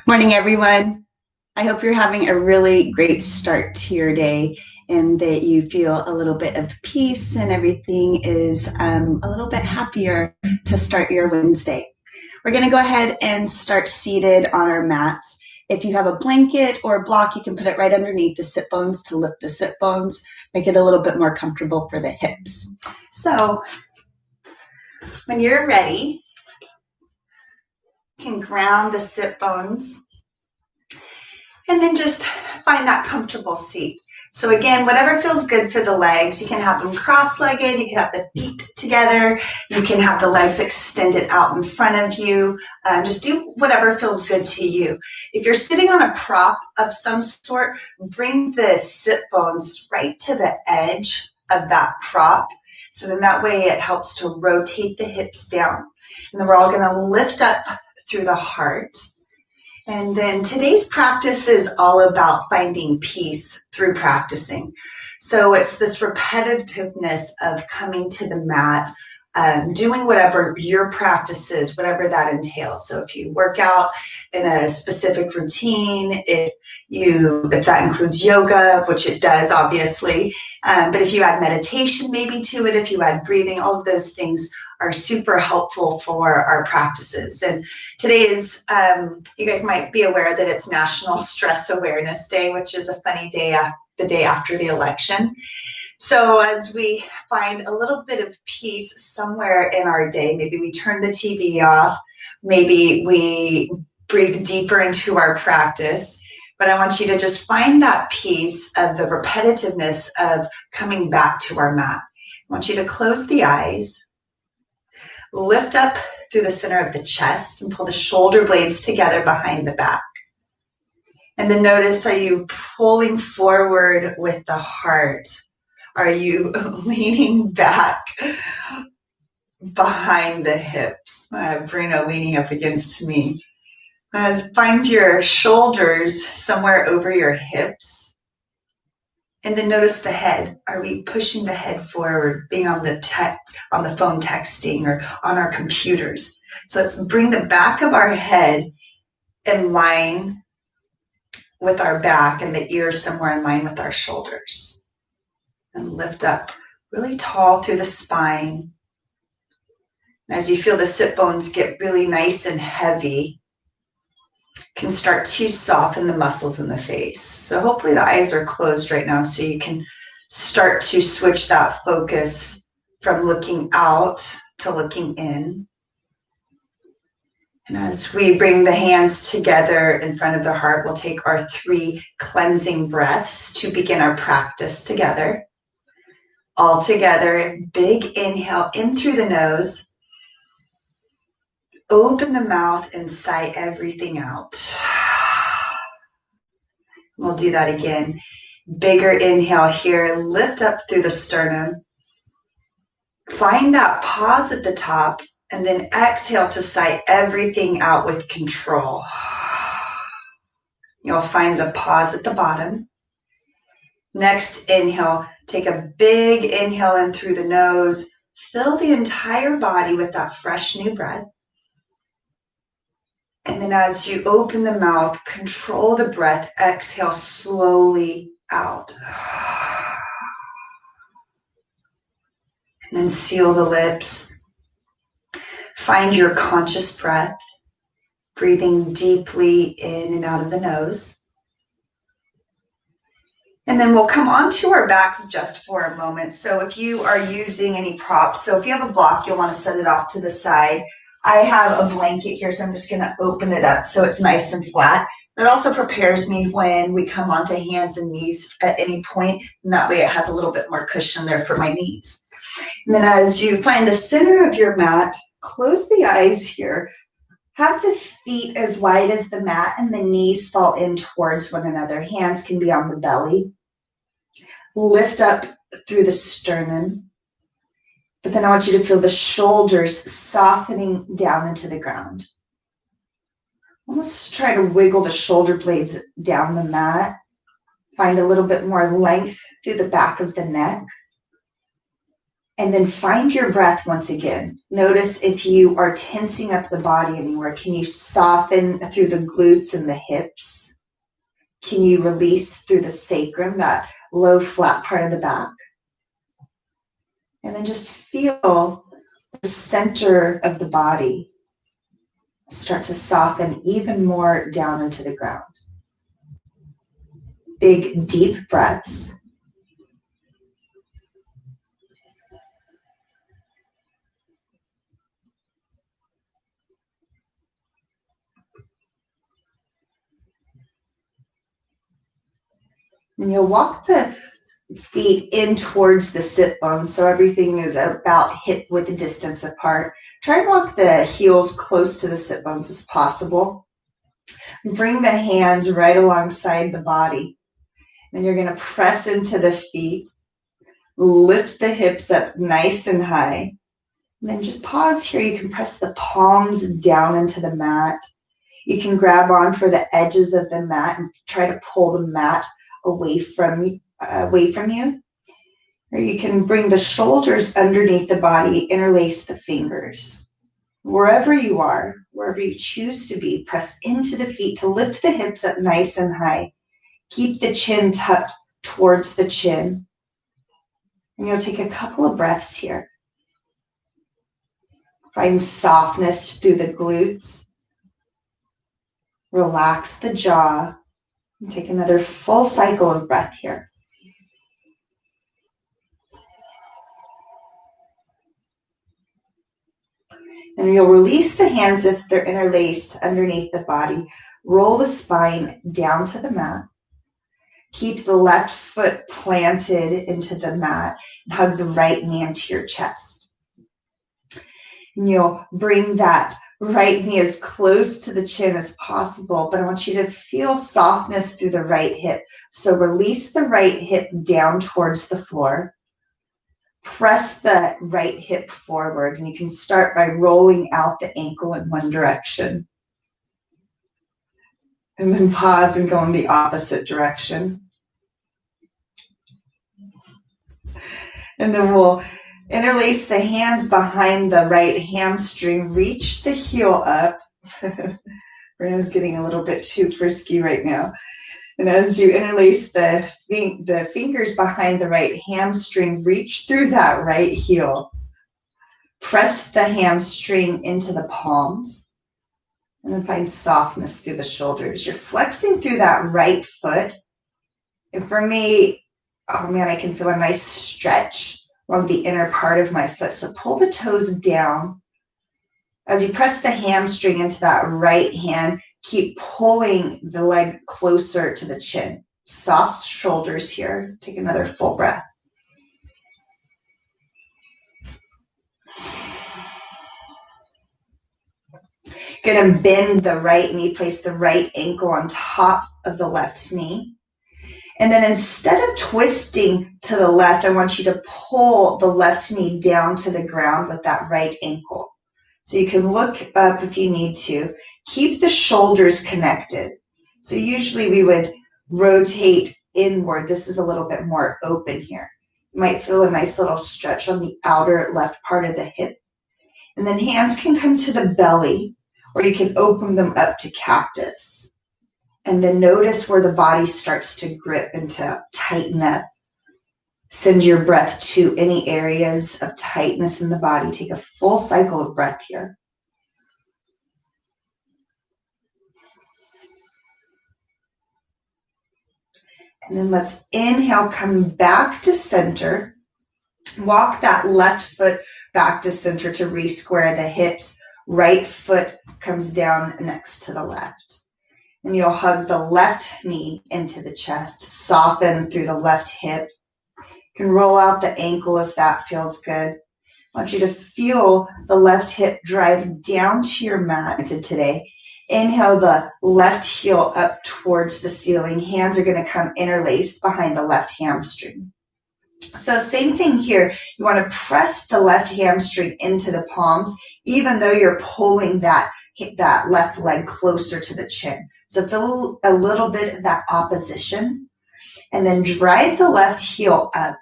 Morning, everyone. I hope you're having a really great start to your day and that you feel a little bit of peace and everything is a little bit happier to start your Wednesday. We're going to go ahead and start seated on our mats. If you have a blanket or a block, you can put it right underneath the sit bones to lift the sit bones, make it a little bit more comfortable for the hips. So when you're ready, you can ground the sit bones and then just find that comfortable seat. So again, whatever feels good for the legs, you can have them cross-legged, you can have the feet together, you can have the legs extended out in front of you. Just do whatever feels good to you. If you're sitting on a prop of some sort, bring the sit bones right to the edge of that prop. So then that way it helps to rotate the hips down. And then we're all gonna lift up through the heart. And then today's practice is all about finding peace through practicing. So it's this repetitiveness of coming to the mat, doing whatever your practice is, whatever that entails. So if you work out in a specific routine, if that includes yoga, which it does, obviously, but if you add meditation maybe to it, if you add breathing, all of those things are super helpful for our practices. And today is, you guys might be aware that it's National Stress Awareness Day, which is a funny day, the day after the election. So as we find a little bit of peace somewhere in our day, maybe we turn the TV off, maybe we breathe deeper into our practice, but I want you to just find that peace of the repetitiveness of coming back to our mat. I want you to close the eyes, lift up through the center of the chest and pull the shoulder blades together behind the back. And then notice, are you pulling forward with the heart? Are you leaning back behind the hips? Brina leaning up against me. Find your shoulders somewhere over your hips. And then notice the head. Are we pushing the head forward, being on the phone texting or on our computers? So let's bring the back of our head in line with our back and the ears somewhere in line with our shoulders. And lift up really tall through the spine. And as you feel the sit bones get really nice and heavy, can start to soften the muscles in the face. So hopefully the eyes are closed right now so you can start to switch that focus from looking out to looking in. And as we bring the hands together in front of the heart, we'll take our 3 cleansing breaths to begin our practice together. All together, big inhale in through the nose. Open the mouth and sigh everything out. We'll do that again. Bigger inhale here, lift up through the sternum. Find that pause at the top and then exhale to sigh everything out with control. You'll find a pause at the bottom. Next inhale, take a big inhale in through the nose. Fill the entire body with that fresh new breath. And then as you open the mouth, control the breath, exhale slowly out. And then seal the lips. Find your conscious breath, breathing deeply in and out of the nose. And then we'll come onto our backs just for a moment. So if you are using any props, so if you have a block, you'll want to set it off to the side. I have a blanket here, so I'm just going to open it up so it's nice and flat. It also prepares me when we come onto hands and knees at any point, and that way it has a little bit more cushion there for my knees. And then as you find the center of your mat, close the eyes here. Have the feet as wide as the mat and the knees fall in towards one another. Hands can be on the belly. Lift up through the sternum. But then I want you to feel the shoulders softening down into the ground. Almost try to wiggle the shoulder blades down the mat. Find a little bit more length through the back of the neck. And then find your breath once again. Notice if you are tensing up the body anywhere. Can you soften through the glutes and the hips? Can you release through the sacrum, that low flat part of the back? And then just feel the center of the body start to soften even more down into the ground. Big, deep breaths. And you'll walk the feet in towards the sit bones, so everything is about hip width distance apart. Try and walk the heels close to the sit bones as possible. Bring the hands right alongside the body. And you're going to press into the feet. Lift the hips up nice and high. And then just pause here. You can press the palms down into the mat. You can grab on for the edges of the mat and try to pull the mat away from you. Or you can bring the shoulders underneath the body, interlace the fingers. Wherever you are, wherever you choose to be, press into the feet to lift the hips up nice and high. Keep the chin tucked towards the chin. And you'll take a couple of breaths here. Find softness through the glutes. Relax the jaw. And take another full cycle of breath here. And you'll release the hands if they're interlaced underneath the body. Roll the spine down to the mat. Keep the left foot planted into the mat and hug the right knee into your chest. And you'll bring that right knee as close to the chin as possible, but I want you to feel softness through the right hip. So release the right hip down towards the floor. Press the right hip forward, and you can start by rolling out the ankle in one direction. And then pause and go in the opposite direction. And then we'll interlace the hands behind the right hamstring. Reach the heel up. Brenna's getting a little bit too frisky right now. And as you interlace the fingers behind the right hamstring, reach through that right heel. Press the hamstring into the palms. And then find softness through the shoulders. You're flexing through that right foot. And for me, oh man, I can feel a nice stretch along the inner part of my foot. So pull the toes down. As you press the hamstring into that right hand, keep pulling the leg closer to the chin. Soft shoulders here. Take another full breath. Going to bend the right knee, place the right ankle on top of the left knee. And then instead of twisting to the left, I want you to pull the left knee down to the ground with that right ankle. So you can look up if you need to. Keep the shoulders connected. So usually we would rotate inward. This is a little bit more open here. You might feel a nice little stretch on the outer left part of the hip. And then hands can come to the belly, or you can open them up to cactus. And then notice where the body starts to grip and to tighten up. Send your breath to any areas of tightness in the body. Take a full cycle of breath here. And then let's inhale, come back to center. Walk that left foot back to center to re-square the hips. Right foot comes down next to the left. And you'll hug the left knee into the chest. Soften through the left hip. You can roll out the ankle if that feels good. I want you to feel the left hip drive down to your mat today. Inhale the left heel up towards the ceiling. Hands are going to come interlaced behind the left hamstring. So same thing here. You want to press the left hamstring into the palms, even though you're pulling that left leg closer to the chin. So feel a little bit of that opposition. And then drive the left heel up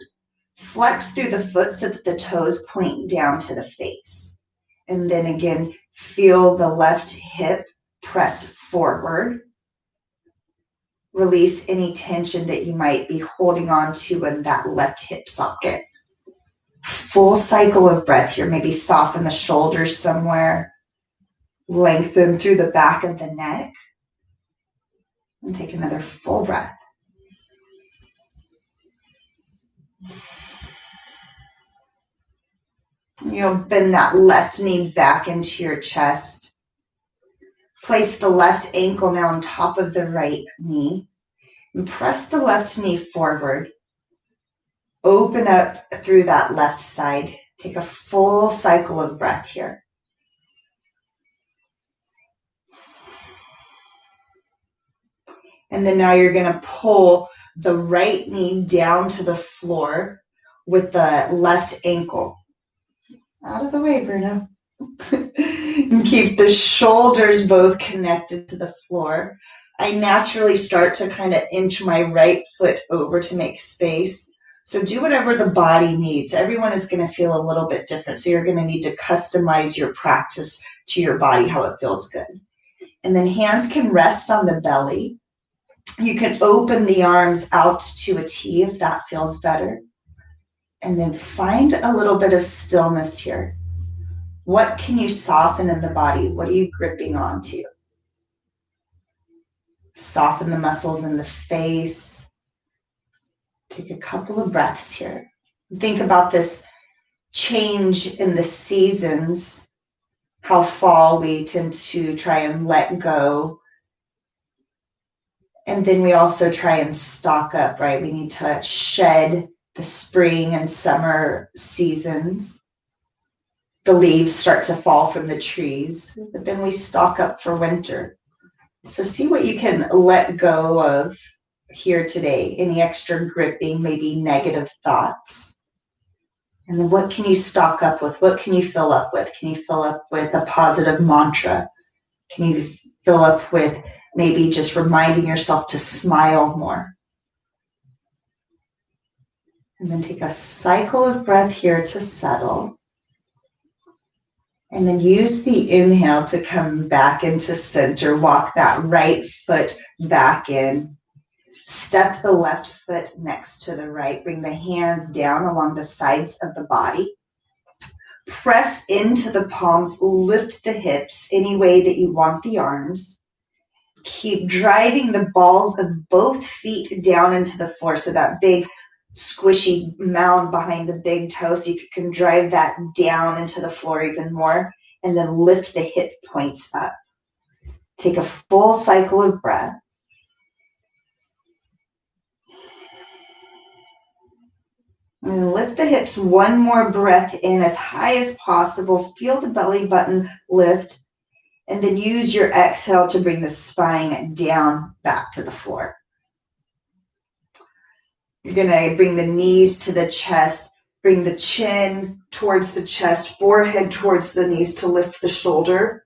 Flex through the foot so that the toes point down to the face. And then again, feel the left hip press forward. Release any tension that you might be holding on to in that left hip socket. Full cycle of breath here. Maybe soften the shoulders somewhere. Lengthen through the back of the neck. And take another full breath. You'll bend that left knee back into your chest. Place the left ankle now on top of the right knee. And press the left knee forward. Open up through that left side. Take a full cycle of breath here. And then now you're going to pull the right knee down to the floor with the left ankle. Out of the way, Bruno. And keep the shoulders both connected to the floor. I naturally start to kind of inch my right foot over to make space. So do whatever the body needs. Everyone is going to feel a little bit different. So you're going to need to customize your practice to your body, how it feels good. And then hands can rest on the belly. You can open the arms out to a T if that feels better. And then find a little bit of stillness here. What can you soften in the body? What are you gripping onto? Soften the muscles in the face. Take a couple of breaths here. Think about this change in the seasons, how fall we tend to try and let go. And then we also try and stock up, right? We need to shed the spring and summer seasons. The leaves start to fall from the trees, but then we stock up for winter. So see what you can let go of here today. Any extra gripping, maybe negative thoughts. And then what can you stock up with? What can you fill up with? Can you fill up with a positive mantra? Can you fill up with maybe just reminding yourself to smile more? And then take a cycle of breath here to settle. And then use the inhale to come back into center. Walk that right foot back in. Step the left foot next to the right. Bring the hands down along the sides of the body. Press into the palms. Lift the hips any way that you want the arms. Keep driving the balls of both feet down into the floor. So that big squishy mound behind the big toe. So you can drive that down into the floor even more. And then lift the hip points up. Take a full cycle of breath. And lift the hips one more breath in as high as possible. Feel the belly button lift. And then use your exhale to bring the spine down back to the floor. You're going to bring the knees to the chest. Bring the chin towards the chest. Forehead towards the knees to lift the shoulder.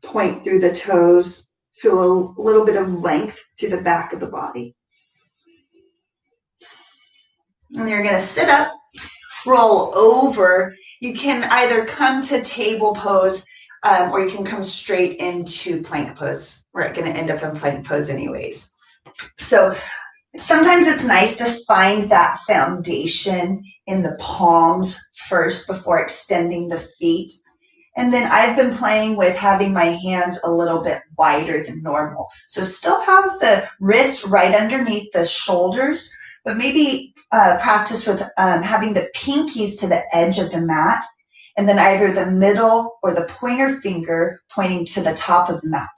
Point through the toes. Feel a little bit of length through the back of the body. And you're going to sit up, roll over. You can either come to table pose or you can come straight into plank pose. We're going to end up in plank pose anyways. So sometimes it's nice to find that foundation in the palms first before extending the feet. And then I've been playing with having my hands a little bit wider than normal. So still have the wrists right underneath the shoulders, but maybe practice with having the pinkies to the edge of the mat, and then either the middle or the pointer finger pointing to the top of the mat.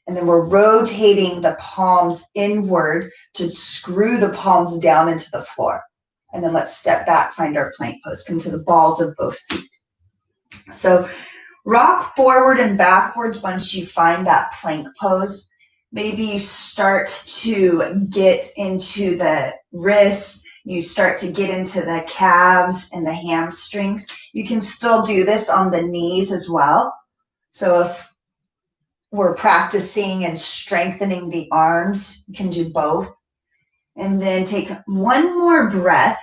And then we're rotating the palms inward to screw the palms down into the floor. And then let's step back, find our plank pose, come to the balls of both feet. So rock forward and backwards once you find that plank pose. Maybe you start to get into the wrists. You start to get into the calves and the hamstrings. You can still do this on the knees as well. So if we're practicing and strengthening the arms, you can do both. And then take one more breath.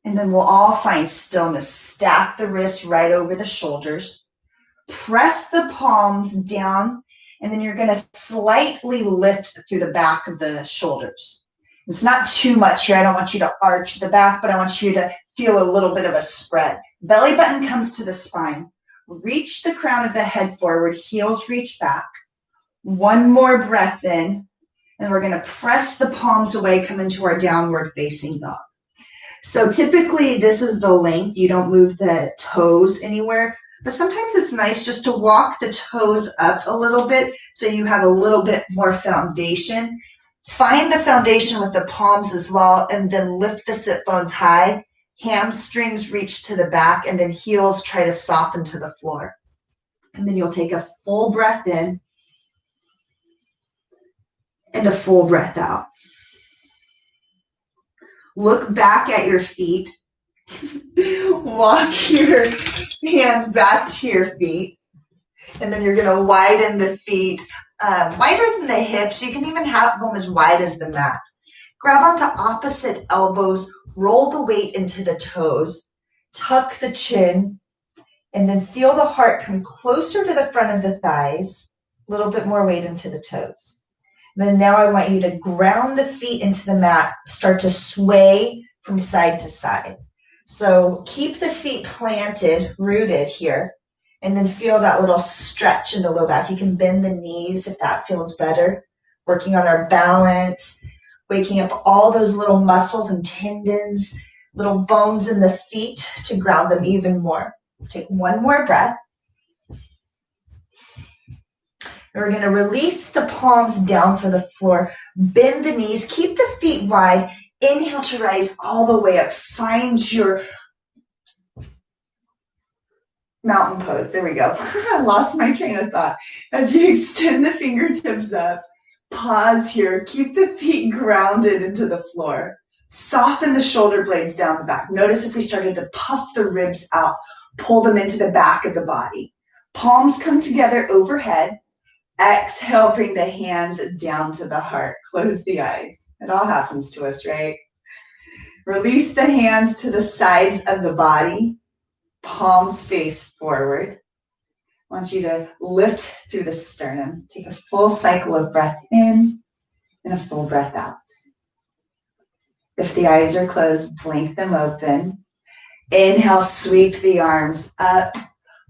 And then we'll all find stillness. Stack the wrists right over the shoulders. Press the palms down, and then you're going to slightly lift through the back of the shoulders. It's not too much here. I don't want you to arch the back, but I want you to feel a little bit of a spread. Belly button comes to the spine. Reach the crown of the head forward. Heels reach back. One more breath in, and we're going to press the palms away, come into our downward facing dog. So typically this is the length. You don't move the toes anywhere, but sometimes it's nice just to walk the toes up a little bit so you have a little bit more foundation. Find the foundation with the palms as well, and then lift the sit bones high. Hamstrings reach to the back, and then heels try to soften to the floor. And then you'll take a full breath in and a full breath out. Look back at your feet. Walk your hands back to your feet. And then you're going to widen the feet, wider than the hips. You can even have them as wide as the mat. Grab onto opposite elbows. Roll the weight into the toes. Tuck the chin. And then feel the heart come closer to the front of the thighs. A little bit more weight into the toes. Then now I want you to ground the feet into the mat, start to sway from side to side. So keep the feet planted, rooted here, and then feel that little stretch in the low back. You can bend the knees if that feels better. Working on our balance, waking up all those little muscles and tendons, little bones in the feet to ground them even more. Take one more breath. We're going to release the palms down for the floor. Bend the knees. Keep the feet wide. Inhale to rise all the way up. Find your mountain pose. There we go. I lost my train of thought. As you extend the fingertips up, pause here. Keep the feet grounded into the floor. Soften the shoulder blades down the back. Notice if we started to puff the ribs out, pull them into the back of the body. Palms come together overhead. Exhale, bring the hands down to the heart. Close the eyes. It all happens to us, right? Release the hands to the sides of the body. Palms face forward. I want you to lift through the sternum. Take a full cycle of breath in and a full breath out. If the eyes are closed, blink them open. Inhale, sweep the arms up.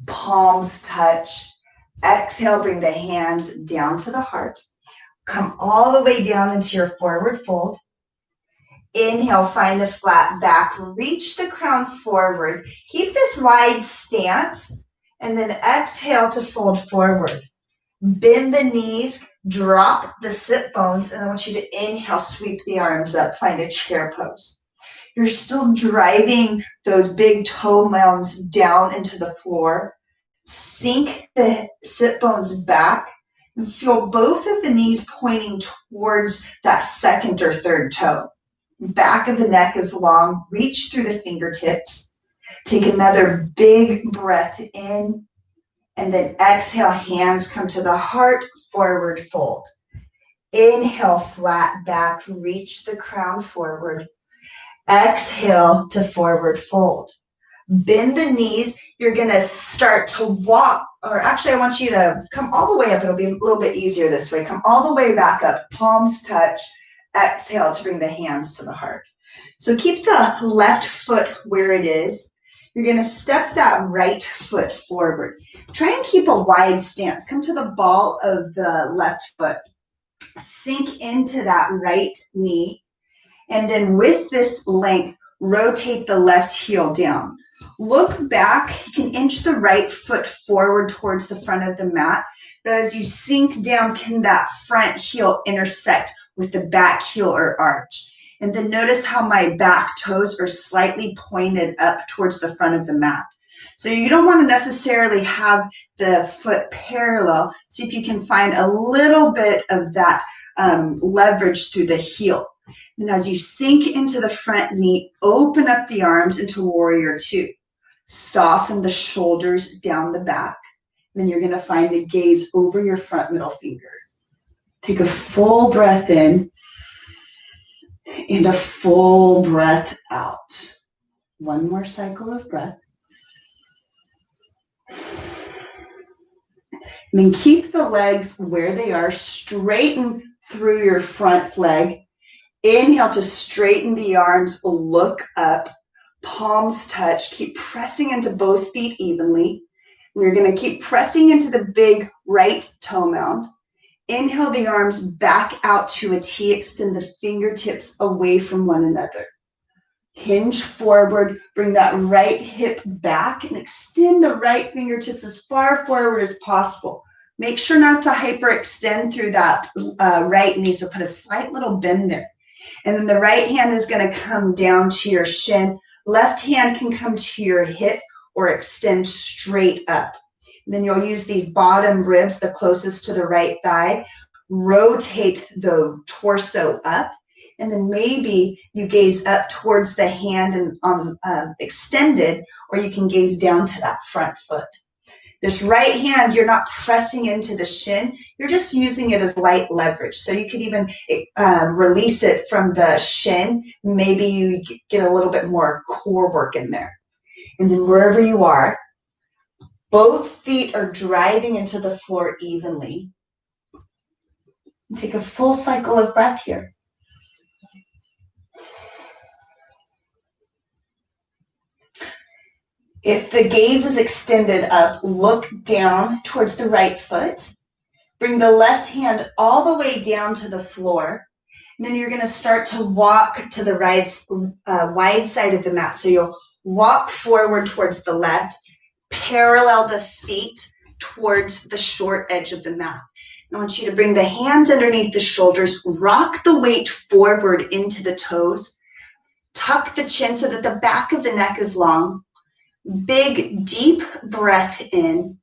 Palms touch. Exhale, bring the hands down to the heart. Come all the way down into your forward fold. Inhale, find a flat back. Reach the crown forward. Keep this wide stance. And then exhale to fold forward. Bend the knees. Drop the sit bones. And I want you to inhale, sweep the arms up. Find a chair pose. You're still driving those big toe mounds down into the floor. Sink the sit bones back and feel both of the knees pointing towards that second or third toe. Back of the neck is long. Reach through the fingertips. Take another big breath in, and then exhale, hands come to the heart, forward fold. Inhale, flat back, reach the crown forward. Exhale to forward fold. Bend the knees. You're going to start to walk, or actually I want you to come all the way up. It'll be a little bit easier this way. Come all the way back up. Palms touch. Exhale to bring the hands to the heart. So keep the left foot where it is. You're going to step that right foot forward. Try and keep a wide stance. Come to the ball of the left foot. Sink into that right knee. And then with this length, rotate the left heel down. Look back. You can inch the right foot forward towards the front of the mat. But as you sink down, can that front heel intersect with the back heel or arch? And then notice how my back toes are slightly pointed up towards the front of the mat. So you don't want to necessarily have the foot parallel. See if you can find a little bit of that leverage through the heel. And as you sink into the front knee, open up the arms into warrior two. Soften the shoulders down the back. Then you're going to find the gaze over your front middle finger. Take a full breath in and a full breath out. One more cycle of breath. And then keep the legs where they are. Straighten through your front leg. Inhale to straighten the arms. Look up. Palms touch. Keep pressing into both feet evenly. And you're going to keep pressing into the big right toe mound. Inhale the arms back out to a T. Extend the fingertips away from one another. Hinge forward. Bring that right hip back and extend the right fingertips as far forward as possible. Make sure not to hyperextend through that right knee, so put a slight little bend there. And then the right hand is going to come down to your shin. Left hand can come to your hip or extend straight up. And then you'll use these bottom ribs, the closest to the right thigh. Rotate the torso up. And then maybe you gaze up towards the hand and extended, or you can gaze down to that front foot. This right hand, you're not pressing into the shin. You're just using it as light leverage. So you could even release it from the shin. Maybe you get a little bit more core work in there. And then wherever you are, both feet are driving into the floor evenly. And take a full cycle of breath here. If the gaze is extended up, look down towards the right foot. Bring the left hand all the way down to the floor. And then you're going to start to walk to the right, wide side of the mat. So you'll walk forward towards the left, parallel the feet towards the short edge of the mat. I want you to bring the hands underneath the shoulders, rock the weight forward into the toes, tuck the chin so that the back of the neck is long. Big, deep breath in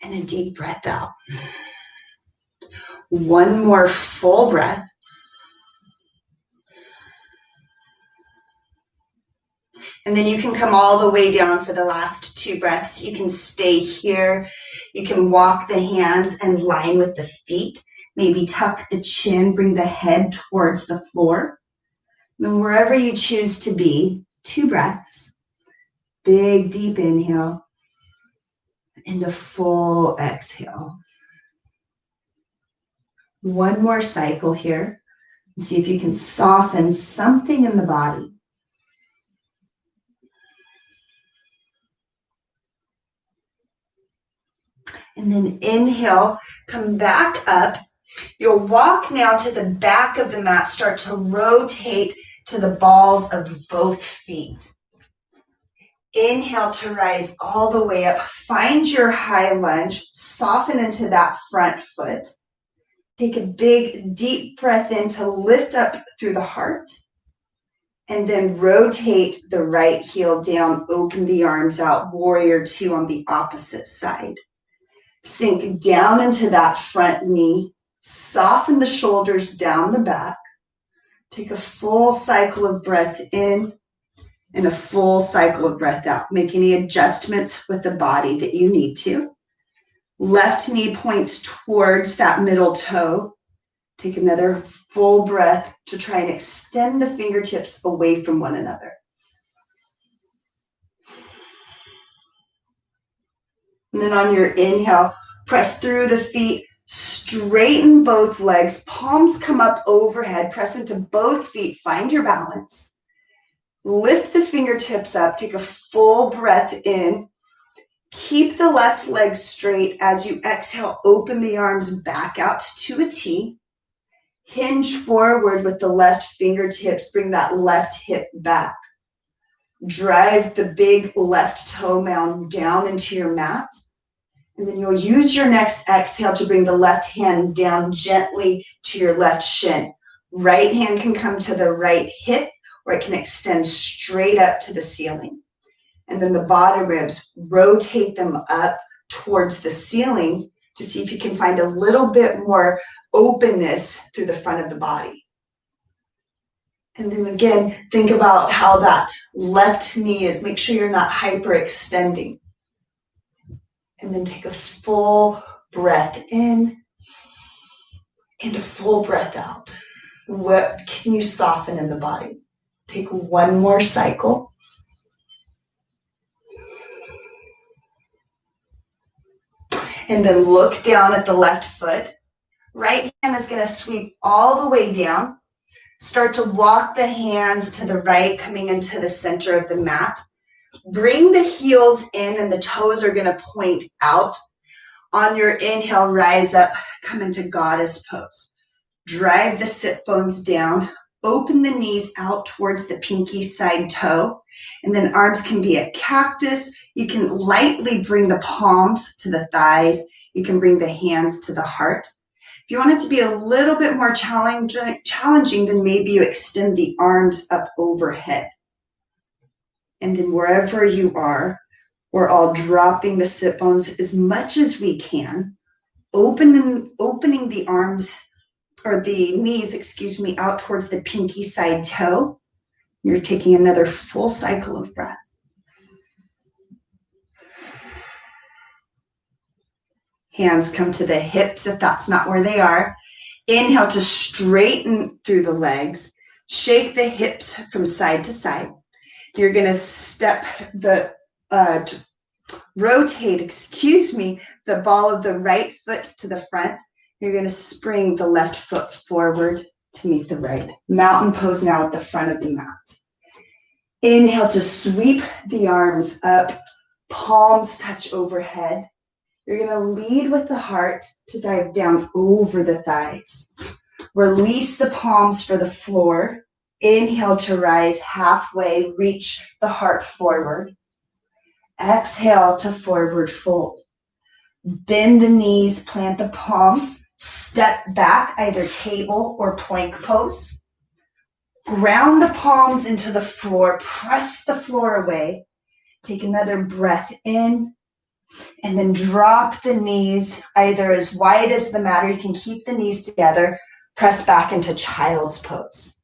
and a deep breath out. One more full breath. And then you can come all the way down for the last two breaths. You can stay here. You can walk the hands in line with the feet. Maybe tuck the chin, bring the head towards the floor. And then wherever you choose to be, two breaths. Big, deep inhale and a full exhale. One more cycle here. And see if you can soften something in the body. And then inhale, come back up. You'll walk now to the back of the mat. Start to rotate to the balls of both feet. Inhale to rise all the way up. Find your high lunge. Soften into that front foot. Take a big, deep breath in to lift up through the heart. And then rotate the right heel down. Open the arms out. Warrior two on the opposite side. Sink down into that front knee. Soften the shoulders down the back. Take a full cycle of breath in. And a full cycle of breath out. Make any adjustments with the body that you need to. Left knee points towards that middle toe. Take another full breath to try and extend the fingertips away from one another. And then on your inhale, press through the feet, straighten both legs, palms come up overhead, press into both feet, find your balance. Lift the fingertips up, take a full breath in. Keep the left leg straight as you exhale, open the arms back out to a T. Hinge forward with the left fingertips, bring that left hip back. Drive the big left toe mound down into your mat. And then you'll use your next exhale to bring the left hand down gently to your left shin. Right hand can come to the right hip, or it can extend straight up to the ceiling. And then the bottom ribs, rotate them up towards the ceiling to see if you can find a little bit more openness through the front of the body. And then again, think about how that left knee is. Make sure you're not hyperextending. And then take a full breath in and a full breath out. What can you soften in the body? Take one more cycle. And then look down at the left foot. Right hand is going to sweep all the way down. Start to walk the hands to the right, coming into the center of the mat. Bring the heels in and the toes are going to point out. On your inhale, rise up, come into goddess pose. Drive the sit bones down. Open the knees out towards the pinky side toe. And then arms can be a cactus. You can lightly bring the palms to the thighs. You can bring the hands to the heart. If you want it to be a little bit more challenging, then maybe you extend the arms up overhead. And then wherever you are, we're all dropping the sit bones as much as we can, opening the arms or the knees, out towards the pinky side toe. You're taking another full cycle of breath. Hands come to the hips if that's not where they are. Inhale to straighten through the legs. Shake the hips from side to side. You're going to rotate the ball of the right foot to the front. You're going to spring the left foot forward to meet the right. Mountain pose now at the front of the mat. Inhale to sweep the arms up, palms touch overhead. You're going to lead with the heart to dive down over the thighs. Release the palms for the floor. Inhale to rise halfway, reach the heart forward. Exhale to forward fold. Bend the knees, plant the palms, step back, either table or plank pose. Ground the palms into the floor, press the floor away. Take another breath in, and then drop the knees either as wide as the mat, or you can keep the knees together, press back into child's pose.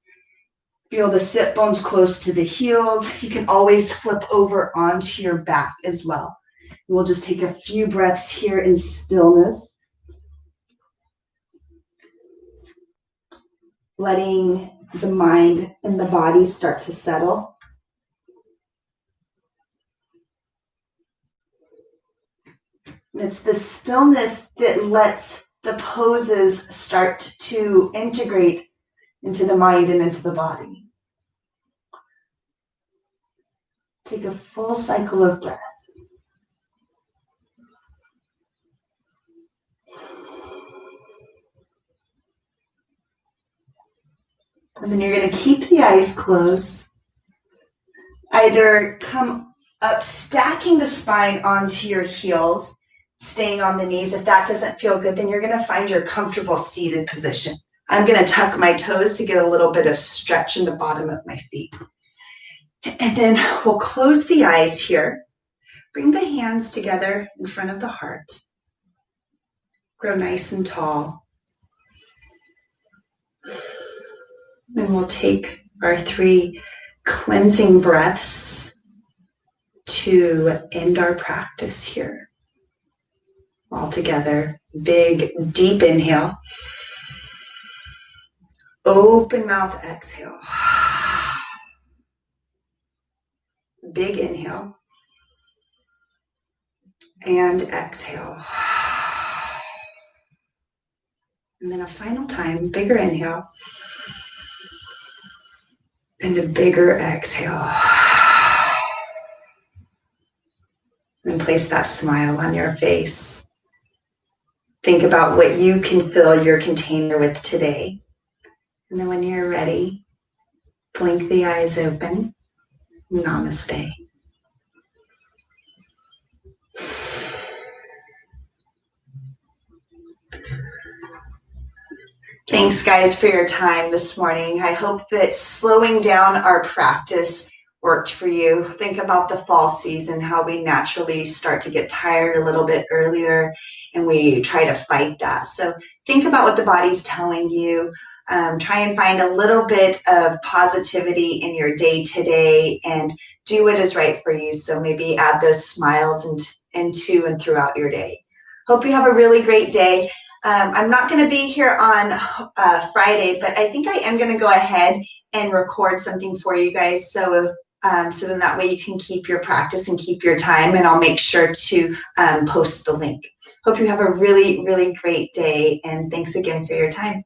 Feel the sit bones close to the heels. You can always flip over onto your back as well. We'll just take a few breaths here in stillness. Letting the mind and the body start to settle. It's the stillness that lets the poses start to integrate into the mind and into the body. Take a full cycle of breath. And then you're going to keep the eyes closed. Either come up, stacking the spine onto your heels, staying on the knees. If that doesn't feel good, then you're going to find your comfortable seated position. I'm going to tuck my toes to get a little bit of stretch in the bottom of my feet. And then we'll close the eyes here. Bring the hands together in front of the heart. Grow nice and tall. And we'll take our 3 cleansing breaths to end our practice here. All together, big, deep inhale. Open mouth, exhale. Big inhale. And exhale. And then a final time, bigger inhale. And a bigger exhale. And place that smile on your face. Think about what you can fill your container with today. And then when you're ready, blink the eyes open. Namaste. Thanks, guys, for your time this morning. I hope that slowing down our practice worked for you. Think about the fall season, how we naturally start to get tired a little bit earlier, and we try to fight that. So think about what the body's telling you. Try and find a little bit of positivity in your day today and do what is right for you. So maybe add those smiles into and throughout your day. Hope you have a really great day. I'm not going to be here on Friday, but I think I am going to go ahead and record something for you guys. So So then that way you can keep your practice and keep your time, and I'll make sure to post the link. Hope you have a really, really great day, and thanks again for your time.